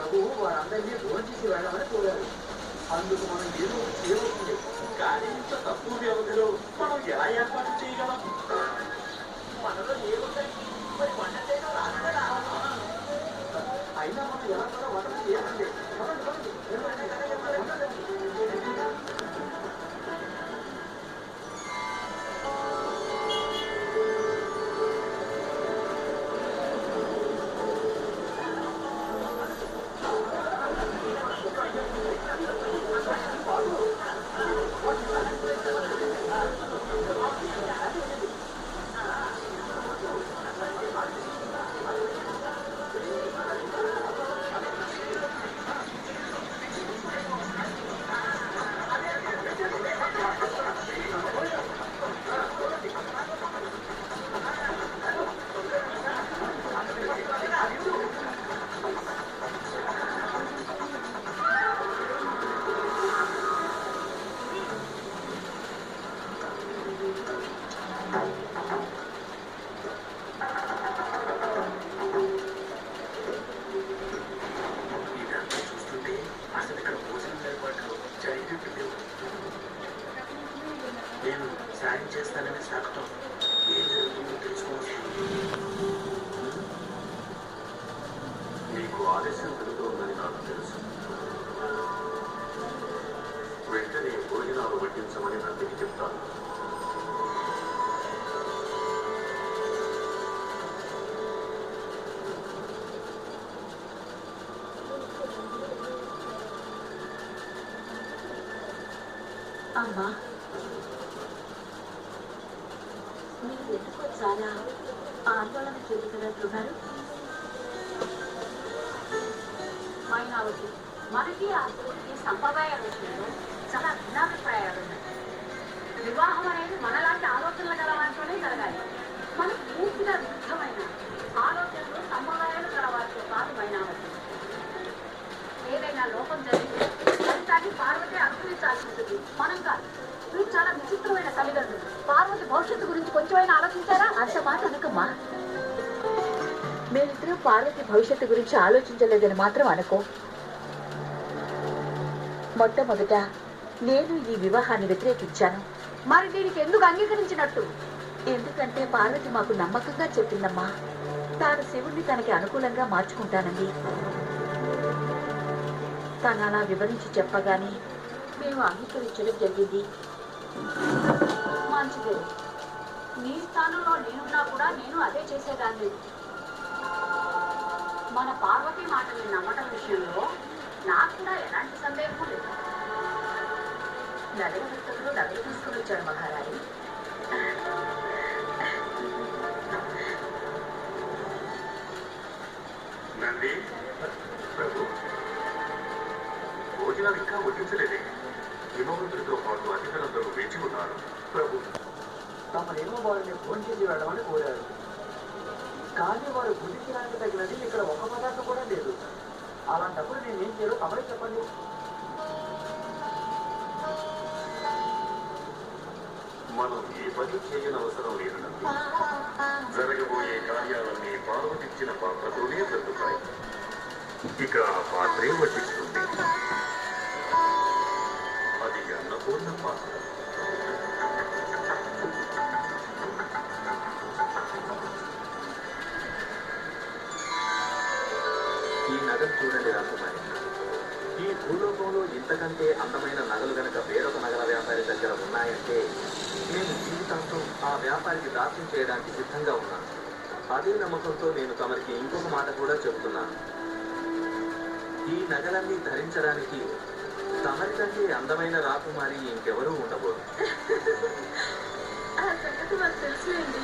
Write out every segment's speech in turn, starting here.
ప్రభువు వారందరినీ భోంచేసి వెళ్ళమని కోరారు. అందుకు మనం ఏదో చేయవచ్చు. కానీ ఇంత తక్కువ వ్యవధిలో మనం ఎలా ఏర్పాటు చేయగలం? మనలో ఏముంటాయి? మరి వంట చేయడం రాదా? అయినా మనం ఎలా కూడా వంట చేయాలండి. నేను సాయం చేస్తానని సాగుతాం. ఏం జరుగుతుందో తెలుసుకోవచ్చు. నీకు ఆలస్యం జరుగుతుందని నాకు తెలుసు. వెంటనే భోజనాలు వడ్డించమని నందికి చెప్తాను. అమ్మా, మీరు ఎందుకో చాలా ఆందోళన చెందుతున్నట్లున్నారు. మైనావతి, మనకి ఆ స్త్రీకి సంప్రదాయ విషయంలో చాలా భిన్నాభిప్రాయాలు ఉన్నాయి. వివాహం అనేది మనలాంటి ఆలోచనలు గలవారితోనే జరగాలి. మనకు పూర్తిగా విరుద్ధమైన ఆలోచనలు సంప్రదాయాలు గలవారితో కాదు మైనావతి. ఏదైనా లోపం జరిగితే దాన్ని పార్వతి అనుభవించాల్సి ఉంటుంది, మనం కాదు. మీరు చాలా విచిత్రమైన తల్లిదండ్రులు. పార్వతి భవిష్యత్తు గురించి కొంచెమైనా ఆలోచించారా? అంత మాట అనకమ్మా. మేమిద్దరూ పార్వతి భవిష్యత్తు గురించి ఆలోచించలేదని మాత్రం అనుకో. మొట్టమొదట నేను ఈ వివాహాన్ని వ్యతిరేకించాను. మరి దీనికి ఎందుకు అంగీకరించినట్టు? ఎందుకంటే పార్వతి మాకు నమ్మకంగా చెప్పిందమ్మా, తాను శివుణ్ణి తనకి అనుకూలంగా మార్చుకుంటానండి. తను అలా వివరించి చెప్పగానే మేము అంగీకరించడం జరిగింది. మంచిదే. నీ స్థానంలో నేనున్నా కూడా నేను అదే చేసేదాన్ని. మన పార్వతి మాటల్ని నమ్మటం విషయంలో నాకు కూడా ఎలాంటి సందేహం లేదు. నగర భక్తులు నగలు తీసుకుని వచ్చాడు మహారాణి. భోజనాలు ఇంకా వడ్డించలేదే. హిమవంతుడితో పాటు అతిథులందరూ వేచి ఉన్నారు. ప్రభు, తమనేమో వారిని భోంచేసి వెళ్ళమని కోరారు. కానీ వారు భుజించడానికి తగినది ఇక్కడ ఒక పదార్థం కూడా లేదు. అలాంటప్పుడు నేనేం చేయాలో తమరే చెప్పండి. మనం ఏ పని చేయని అవసరం లేదన్నది. జరగబోయే కార్యాలన్నీ పార్వతిచ్చిన పాత్రతోనే జరుగుతాయి. ఇక ఆ పాత్రే వడ్డిస్తుంది. అది అన్నపూర్ణ పాత్ర. ఈ నగలు చూడండి రాకుమారి. ఈ భూలోకంలో ఇంతకంటే అందమైన నగలు గనక వేరొక నగల వ్యాపారి దగ్గర ఉన్నాయంటే నేను జీవితాంతం ఆ వ్యాపారికి దాస్యం చేయడానికి సిద్ధంగా ఉన్నాను. అదే నమ్మకంతో నేను తమరికి ఇంకొక మాట కూడా చెబుతున్నాను. ఈ నగలన్నీ ధరించడానికి తమరి కంటే అందమైన రాకుమారి ఇంకెవరూ ఉండబోదు. ఆ సంగతి మాకు తెలుసులేండి.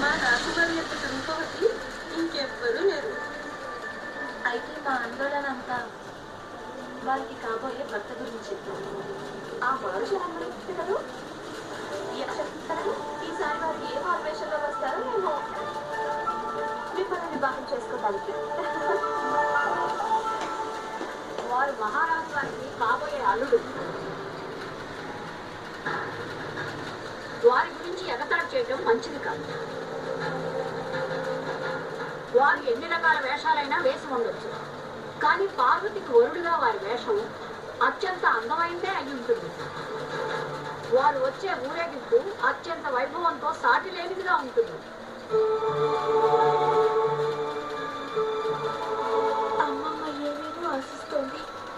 మా రాకుమారి యొక్క రూపవతి ఇంకెవ్వరూ లేరు. అయితే మా ఆందోళన అంతా వారికి కాబోయే భర్త గురించి. ఆ మనుషులందరూ కదా ఈసారి వారు ఏ ఆవేశంలో వస్తారో మేము మిమ్మల్ని వివాహం చేసుకోవడానికి. వారు మహారాజు వారికి కాబోయే అల్లుడు. వారి గురించి ఎగతాడు చేయడం మంచిది కాదు. వారు ఎన్ని రకాల వేషాలైనా వేసి ఉండొచ్చు. కానీ పార్వతికి వరుడుగా వారి వేషం అత్యంత అందమైందే అయి ఉంటుంది. వారు వచ్చే ఊరేగింపు అత్యంత వైభవంతో సాటి లేనిదిగా ఉంటుంది.